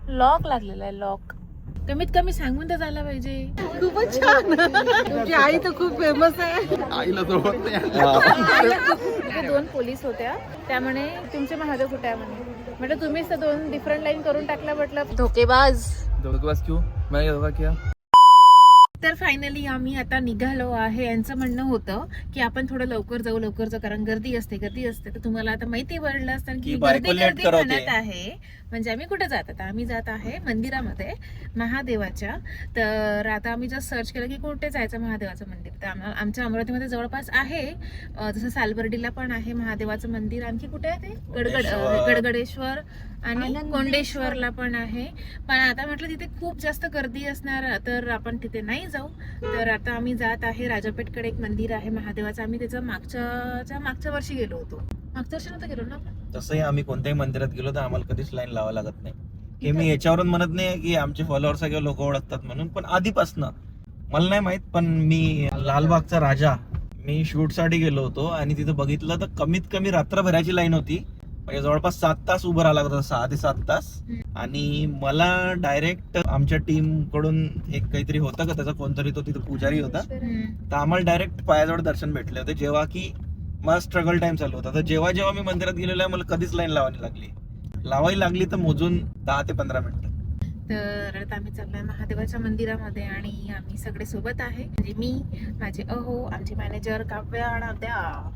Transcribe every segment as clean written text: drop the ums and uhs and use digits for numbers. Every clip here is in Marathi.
लॉक लागलेला आहे, लॉक. कमीत कमी सांगून तर झाला पाहिजे. खूपच छान. तुमची आई तर खूप फेमस आहे. आईला जवळ दोन पोलीस होत्या, त्यामुळे तुमचे महादेव कुठे आहे म्हटलं तुम्हीच तर दोन डिफरंट लाईन करून टाकला. म्हटलं धोकेबाज. क्यों मैं धोखा किया. तर फायनली आम्ही आता निघालो आहे. यांचं म्हणणं होतं की आपण थोडं लवकर जाऊ कारण गर्दी असते. तर तुम्हाला आता माहिती पडलं असतं की गर्दी म्हणत आहे. म्हणजे आम्ही कुठे जात आता आम्ही जात आहे मंदिरामध्ये महादेवाच्या. तर आता आम्ही जस्ट सर्च केलं की कुठे जायचं महादेवाचं मंदिर. तर आमच्या अमरावतीमध्ये जवळपास आहे, जसं सालबर्डीला पण आहे महादेवाचं मंदिर. आणखी कुठे आहे ते गडगडेश्वर आणि कोंडेश्वरला पण आहे. पण आता म्हटलं तिथे खूप जास्त गर्दी असणार, तर आपण तिथे नाही जाऊ. तर आता आम्ही जात आहे राजापेठकडे. एक मंदिर आहे महादेवाचं. आम्ही त्याचं मागच्या वर्षी गेलो होतो. मागच्या वर्षी नव्हतं गेलो ना. तसंही आम्ही कोणत्याही मंदिरात गेलो तर आम्हाला कधीच लाईन लावावं लागत नाही. हे मी याच्यावरून म्हणत नाही की आमचे फॉलोअर्स किंवा लोक ओळखतात म्हणून, पण आधीपासनं मला नाही माहित. पण मी लालबागचा राजा मी शूट साठी गेलो होतो आणि तिथं बघितलं तर कमीत कमी रात्रभराची लाईन होती. म्हणजे जवळपास 7 तास उभं राहावं लागत होतं, 6 ते 7 तास. आणि मला डायरेक्ट आमच्या टीम कडून एक काहीतरी होतं का त्याचा कोणतरी तो तिथे पुजारी होता, तर आम्हाला डायरेक्ट पायाजवळ दर्शन भेटले होते. जेव्हा की माझा स्ट्रगल टाइम चालू होता. तर जेव्हा मी मंदिरात गेलेलो आहे मला कधीच लाईन लावावी लागली तर मोजून 10 ते 15 मिनिटं. तर आता आम्ही चाललोय महादेवाच्या मंदिरामध्ये आणि आम्ही सगळे सोबत आहे. म्हणजे मी, माझे अहो, आमचे मॅनेजर काव्या आणि आद्या.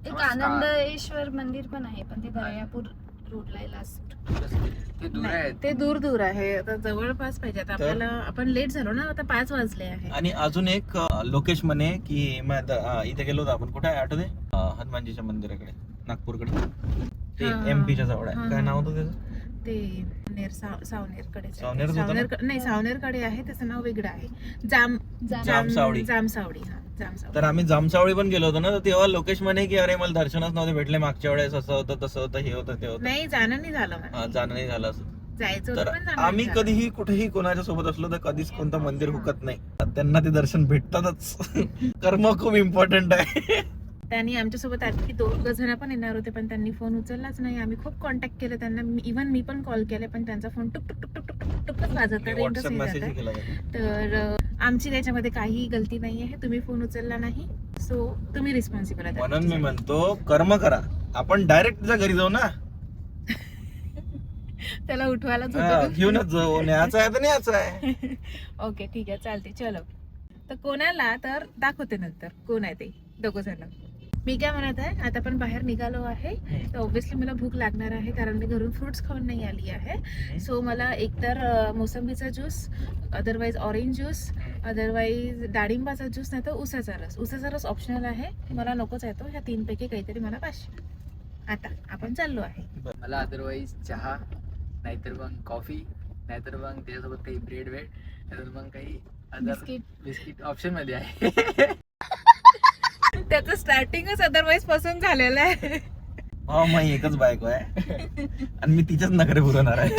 एक आनंदेश्वर मंदिर पण आहे, पण ते दर्यापूर रोडला आहे लास्ट. ते दूर आहे. आता जवळपास पाहिजे. आता आपल्याला आपण लेट झालो ना, आता 5 वाजले आहे. आणि अजून एक लोकेश म्हणे की इथे गेलो होतो आपण, कुठे आहे आठवते, हनुमानजीच्या मंदिराकडे नागपूरकडे, ते एमपीच्या जवळ आहे. काय नाव होतं त्याचं? ते सावनेरकडे सावनेर सावनेरकडे आहे. त्याचं नाव वेगळं आहे. जामसावडी. जामसावडी. तर आम्ही जामसावडी पण गेलो होतो ना, तर तेव्हा लोकेश म्हणे की अरे मला दर्शनच नव्हते भेटले मागच्या वेळेस, असं होतं तसं होतं, हे होतं ते होतं. नाही, जाणं नाही झालं. जाणं नाही झालं असं. जायचं तर होतं पण आम्ही कधीही कुठेही कोणाच्या सोबत असलो तर कधीच कोणतं मंदिर हुकत नाही. त्यांना ते दर्शन भेटतातच. कर्म खूप इम्पॉर्टंट आहे. त्यांनी आमच्यासोबत आणखी 2 जण पण येणार होते, पण त्यांनी फोन उचललाच नाही. आम्ही खूप कॉन्टॅक्ट केले त्यांना. इव्हन मी पण कॉल केले, पण त्यांचा फोन टुक टुक टुक टुक टुक टुकच वाजत आहे. तर आमची त्याच्यामध्ये काहीही गलती नाही आहे. तुम्ही फोन उचलला नाही, सो तुम्ही रिस्पॉन्सिबल आहे. म्हणून मी म्हणतो कर्म करा. आपण डायरेक्ट तुझ्या घरी जाऊ ना, त्याला उठवायला घेऊनच जाऊ. न्यायचं आहे तर न्यायचं आहे. ओके, ठीक आहे, चालते. चलो. तर कोणाला तर दाखवते नंतर कोण आहे ते 2 जण. मी काय म्हणत आहे, आता आपण बाहेर निघालो आहे, तर ऑब्व्हियसली मला भूक लागणार आहे कारण मी घरून फ्रुट्स खाऊन नाही आली आहे. सो मला एकतर मोसंबीचा juice, otherwise orange juice, otherwise डाळिंबाचा ज्यूस, नाही तर उसाचा रस ऑप्शनल आहे. मला नकोच आहे तो. ह्या 3 पैकी काहीतरी मला पाहिजे. आता आपण चाललो आहे. मला अदरवाईज चहा, नाहीतर मग कॉफी, नाहीतर मग त्याच्यासोबत काही ब्रेड नाहीतर मग काही बिस्किट ऑप्शन मध्ये आहे. त्याचं स्टार्टिंगच अदरवाईज पसंत झालेलं आहे. हो, मग एकच बायको आहे आणि मी तिच्याच नखरे पुरवणार आहे.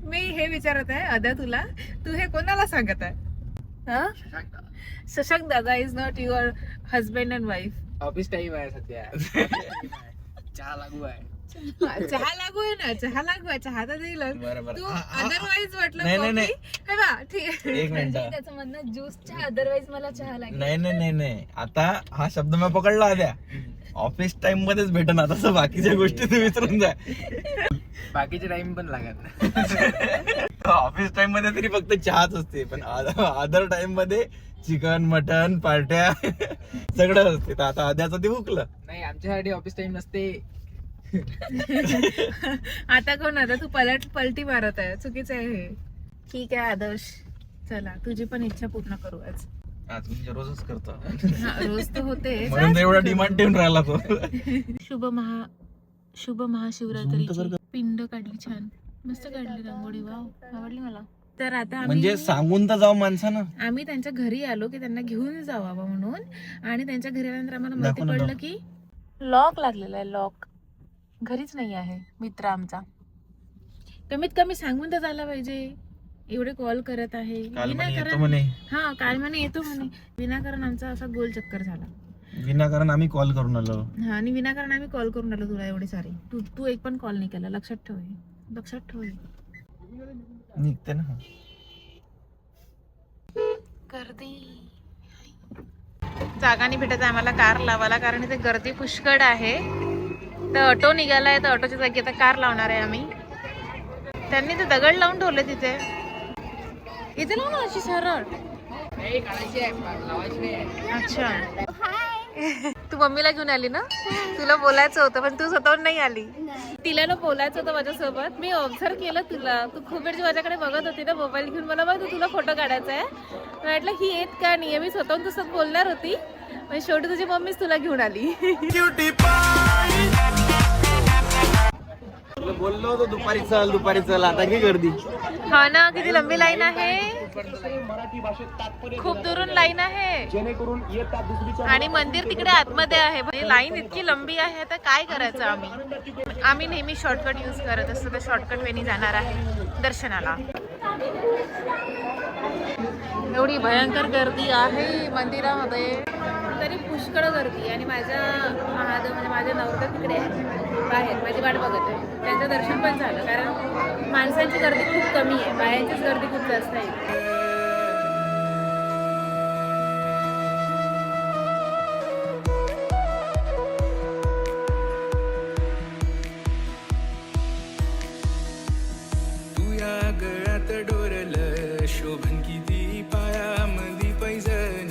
मी हे विचारत आहे अदा तुला, तू हे कोणाला सांगत आहे? शशांक दादा is not your husband and wife. Office time आहे सध्या. चहा लागू आहे. चहा लागू आहे ना, चहा तर देईल तू. अदरवाईज म्हटलं नाही. एक मिनिट. त्याचं म्हणणं ज्यूसच्या अदरवाईज मला चहा लागेल. नाही. आता हा शब्द मी पकडला आद्या. ऑफिस टाइम मध्येच भेटणार, तसं बाकीच्या गोष्टी तू विसरून जा. बाकीचे टाइम पण लागत. ऑफिस टाइम मध्ये तरी फक्त चहाच असते, पण अदर टाइम मध्ये चिकन, मटन, पार्ट्या सगळं असते. तर आता आद्याचं ते हुकलं. नाही, आमच्यासाठी ऑफिस टाइम नसते. आता कोण, आता तू पलटी मारत आहे. चुकीचं आहे हे. ठीक आहे आदर्श, चला तुझी पण इच्छा पूर्ण करू आज. म्हणजे रोजच करतो. रोज तर होते, म्हणून एवढा डिमांड ठेवून राहिला तो. शुभ महाशिवरात्रीची पिंड काढली, छान मस्त काढली रांगोळी. वाव, आवडली मला. तर आता म्हणजे सांगून तर जाऊ माणसानं. आम्ही त्यांच्या घरी आलो की त्यांना घेऊन जावं म्हणून, आणि त्यांच्या घरी आल्यानंतर आम्हाला माहिती पडलं की लॉक लागलेला आहे. लॉक घरीच नाही आहे मित्र आमचा. कमीत कमी सांगून तर झाला पाहिजे. एवढे कॉल करत आहे काल म्हणे विनाकारण. येतो म्हणे. हा, काल म्हणे येतो म्हणे. विनाकारण आमचा असा गोल चक्कर झाला. विनाकारण आम्ही कॉल करून आलो. हा, आणि विनाकारण आम्ही कॉल करून आलो तुला एवढे सारे. तू एक पण कॉल नाही केला. लक्षात ठेव हे. लक्षात ठेव हे. निघते ना. गर्दी जागा नाही भेटत आम्हाला कार लावायला, कारण इथे गर्दी पुष्कळ आहे. तर ऑटो निघालाय, तर ऑटोच्या जागी आता कार लावणार आहे आम्ही. त्यांनी ते दगड लावून ठेवले तिथे. इथे लावू ना अशी सरळ. अच्छा, तू मम्मीला घेऊन आली ना. तुला बोलायचं होतं पण तू स्वतःहून नाही आली. तिला ना बोलायचं होतं माझ्यासोबत. मी ऑब्झर्व केलं तुला. तू खूप वेळची माझ्याकडे बघत होती ना मोबाईल घेऊन. मला बघ तुला फोटो काढायचा आहे. म्हटलं ही येत का नाही. मी स्वतःहून तुझं बोलणार होती, पण शेवटी तुझी मम्मीच तुला घेऊन आली. बोललो होतो दुपारी चल आता की गर्दी. हा ना, किती लंबी लाईन आहे. खूप दुरून लाईन आहे आणि मंदिर तिकडे आतमध्ये आहे. म्हणजे लाईन इतकी लंबी आहे, तर काय करायचं आम्ही नेहमी शॉर्टकट यूज करत असतो. तर शॉर्टकट वेनी जाणार आहे दर्शनाला. एवढी भयंकर गर्दी आहे मंदिरामध्ये, तरी पुष्कळ गर्दी. आणि माझ्या महादेव म्हणजे माझे नवरदेव तिकडे आहे बाहेर, माझी वाट बघत आहे. त्यांचं दर्शन पण झालं, कारण माणसांची गर्दी खूप कमी आहे, बायांचीच गर्दी खूप जास्त आहे. शोभन किती पायामधी पैजण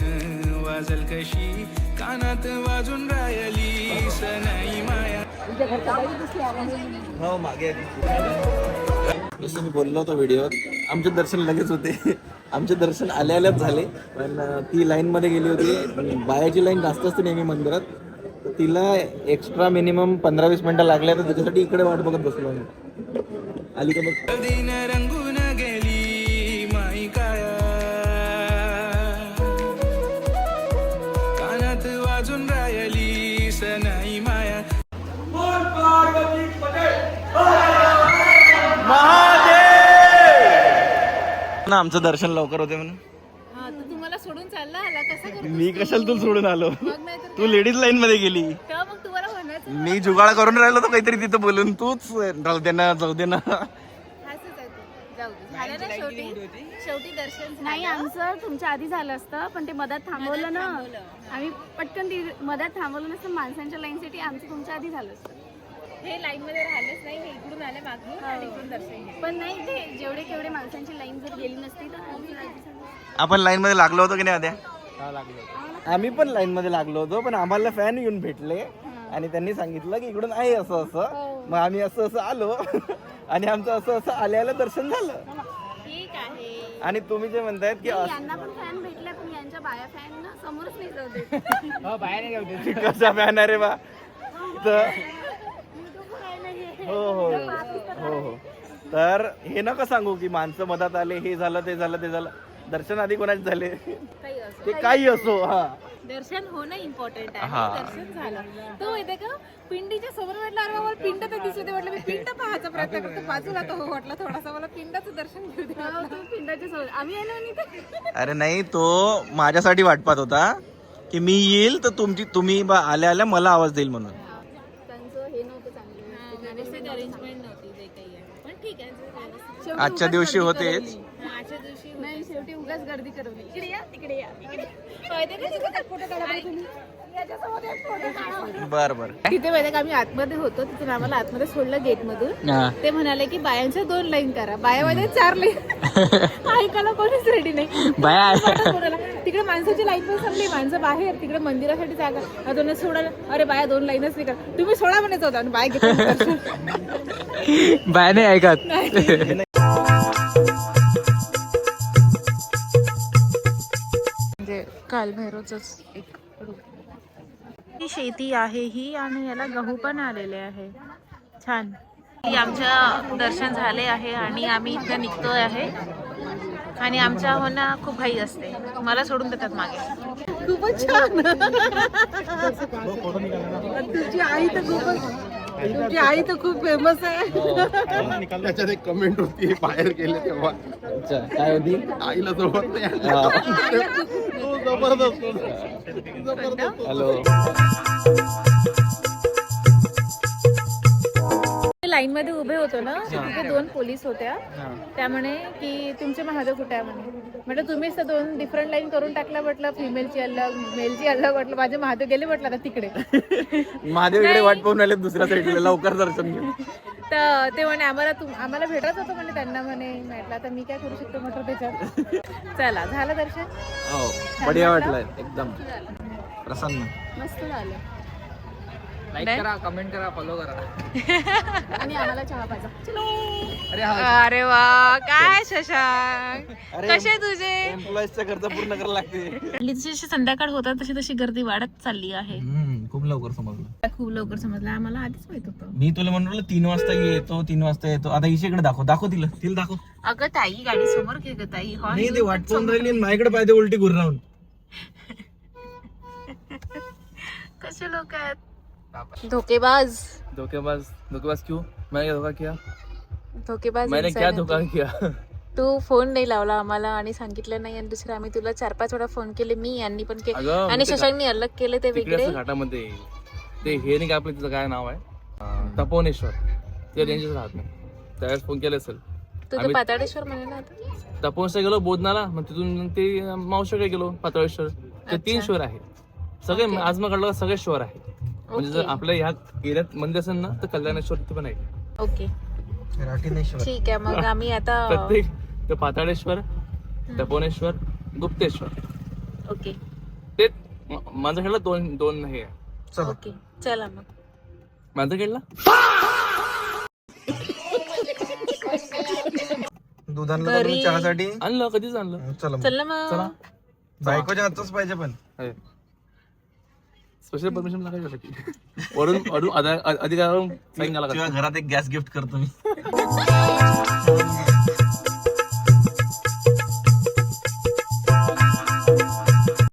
वाजल कशी कानात वाजून राहिली सनाई माया. हो मागे जसं मी बोललो होतो व्हिडिओत, आमचे दर्शन लगेच होते. आमचे दर्शन आल्याच झाले, पण ती लाईनमध्ये गेली होती. बायाची लाईन जास्त असते नेहमी मंदिरात, तर तिला एक्स्ट्रा मिनिमम 15-20 मिनटं लागल्या. तर त्याच्यासाठी इकडे वाट बघत बसलो आम्ही. आली का बघ. दिन रंगून गेली माई काया कानात वाजून राहिली सनाई माया. ना आमचं दर्शन लवकर होते म्हणून. हा, तर तुम्हाला सोडून चालला आला कसा करतो? मी कशाला तू सोडून आलो. मग नाही तर तू लेडीज लाईन मध्ये गेली. तेव्हा मग तुम्हाला म्हणायचं मी जुगाड करून राहिलो होतो काहीतरी तिथं बोलून. तूच राहू दे ना जाऊ दे ना. हसत आहे तू. जाऊ दे. झालं ना शेवटी दर्शन झालं. नाही, आमचं तुमच्या आधी झालं असतं, पण ते मधात थांबवलं ना. आम्ही पटकन ती मधात थांबवलं नसतं माणसांच्या लाईनसाठी. आमचं तुमच्या आधी झालं असतं. हे लाईन मध्ये राहिलेच नाही. हे इकडून आले मागून आणि इकडून दर्शन घेतलं. पण नाही, ते जेवढे केवढे माणसांची लाईन जर गेली नसती तर आमचं आधी झालं. आपण लाईन मध्ये लागलो होतो की नाही आद्या? आम्ही पण लाईन मध्ये लागलो होतो, पण आम्हाला फॅन येऊन भेटले आणि त्यांनी सांगितलं की इकडून आहे असं असं. मग आम्ही असं असं आलो आणि आमचं असं असं आल्याला दर्शन झालं. ठीक आहे. आणि तुम्ही जे म्हणतायत की यांना पण फॅन भेटले, पण यांच्या बाया फॅन ना समोरच नाही जाऊ देत. कसा फॅन आहे रे बा. तर हो हो हो हो. तर हे नका सांगू की माणसं मधात आले, हे झालं ते झालं ते झालं. दर्शन आधी कोणाचे झाले ते काही असो. हा, दर्शन होणं इम्पॉर्टंट आहे. हा. दर्शन झालं. तो माहितीये का, पिंडीच्या समोर म्हटलं अरे मला पिंड तर दिसू दे. म्हटलं मी पिंड पाहायचा प्रयत्न करतो. बाजूला तो वाटलं थोडासा, मला पिंडाचं दर्शन घेऊ दे. पिंडाच्या समोर आम्ही आलो आणि ते अरे नाही, तो माझ्यासाठी वाट पाहत होता की मी येईल तर तुम्ही आल्या आल्या मला आवाज देईल म्हणून. त्यांचं हे नव्हतं चांगलं. व्यवस्थित अरेंजमेंट नव्हती जे काही आहे. पण ठीक आहे. शेवटी आजच्या उगाच दिवशी गर्दी होतेच. करवली. आजच्या दिवशी नाही, शेवटी उगाच गर्दी करवली. इकडे या, तिकडे या, इकडे. फोटो काढा तुम्ही. बर बर. तिथे माहिती का, आम्ही आतमध्ये होतो. तिथून आम्हाला आतमध्ये सोडलं गेट मधून. ते म्हणाले की बायांच्या 2 लाईन करा. बायामध्ये 4 लाईन. ऐकायला कोणीच रेडी नाही. कोणाला तिकडे माणसाची लाईन पण संपली. माणसं बाहेर तिकडे मंदिरासाठी जागा दोन सोडायला. अरे बाया 2 लाईनच नाही करा. तुम्ही सोडा म्हणायचं होता आणि बाय घेतलं. बाय नाही ऐकत. म्हणजे कालभैरवच एक ही शेती आहे ही, आणि याला गहू पण आलेले आहे. छान. आमच्या दर्शन झाले आहे आणि आम्ही इथे निघतोय आहे. आणि आमच्या होना खूप घाई असते. मला सोडून देतात मागे. खूपच छान. तुझी आई तर खूपच तुमची आई तर खूप फेमस आहे. त्याच्यात एक कमेंट होती बाहेर गेले तेव्हा काय होती आईला सोबत नाही तो जबरदस्त हॅलो. लाईन मध्ये उभे होतो ना तिथे 2 पोलीस होत्या. त्यामुळे की तुमचे महादेव कुठे आहे म्हणे तुम्हीच तर 2 डिफरंट लाईन करून टाकल्या म्हटलं. फिमेलची अलग मेलची अलग म्हटलं. माझे महादेव गेले म्हटलं आता तिकडे. महादेव इकडे वाट पाहून आले दुसऱ्या साईडला लवकर दर्शन घे. तर ते म्हणे आम्हाला भेटत होतं म्हणे त्यांना म्हणे. म्हटलं आता मी काय करू शकतो म्हटलं त्याच्यात. चला झालं दर्शन. हो बढिया वाटलंय एकदम प्रसन्न. मस्त झालं. लाईक करा, कमेंट करा, फॉलो करा. आणि आम्हाला चहा पाहिजे. अरे हा अरे वा काय शशांक कसे तुझे एम्प्लॉईजचा खर्च पूर्ण करायला लागते. जशी संध्याकाळ होता तशी तशी गर्दी वाढत चालली आहे. खूप लवकर समजलं. खूप लवकर समजलं आम्हाला. आधीच माहित होतं. मी तुला म्हणलं 3 वाजता येतो 3 वाजता येतो. आता इकडे दाखव तिला दाखव. अगं ताई गाडी समोर घे ग ताई. नाही ते वाट पाहून राहिली माझ्याकडे पाहिजे उलटी घुर राहून. कसे लोक आहेत धोकेबाज. धोखेबाज क्यों? मैंने क्या धोखा किया? धोकेबाज मैंने क्या इंसान धोखा आहे किया? तू फोन नाही लावला आम्हाला आणि सांगितलं नाही. आणि दुसरं आम्ही तुला 4-5 वेळा फोन केले. मी यांनी पण केले अगं, आणि ते शशांकनी अलग केले ते तिकडे वेगळे. असं घाटामध्ये ते हे नाही का आपलं तिचं काय नाव आहे तपोनेश्वर. ते रेंजच राहत नाही. त्यावेळेस फोन केले असेल. तू तर आम्ही- पाताळेश्वर म्हणे ना आता. तपोनेश्वर गेलो बोधनाला, मग तिथून ते मावशीकडे गेलो पाताळेश्वर. ते 3 शहर आहे सगळे. Okay. आज मग कळलं सगळे शहर आहे. म्हणजे जर Okay. आपल्या ह्या एरियात मंदिर असेल ना तर कल्याणेश्वर तिथे पण आहे. ओके ठीक आहे. मग आम्ही आता प्रत्येक ते पाताळेश्वर, तपोनेश्वर, गुप्तेश्वर ओके ते माझं खेळलं दोन हे आहे. ओके चला मग. माझं खेळला दूध आणलं का तुम्ही चहासाठी? आणलं कधीच आणलं. चला मग. चल ना मग. चला बायकोच्या हातच पाहिजे पण. स्पेशल परमिशन लागायची वरून अधिकारावरून साईन घाला. घरात एक गॅस गिफ्ट करतो मी.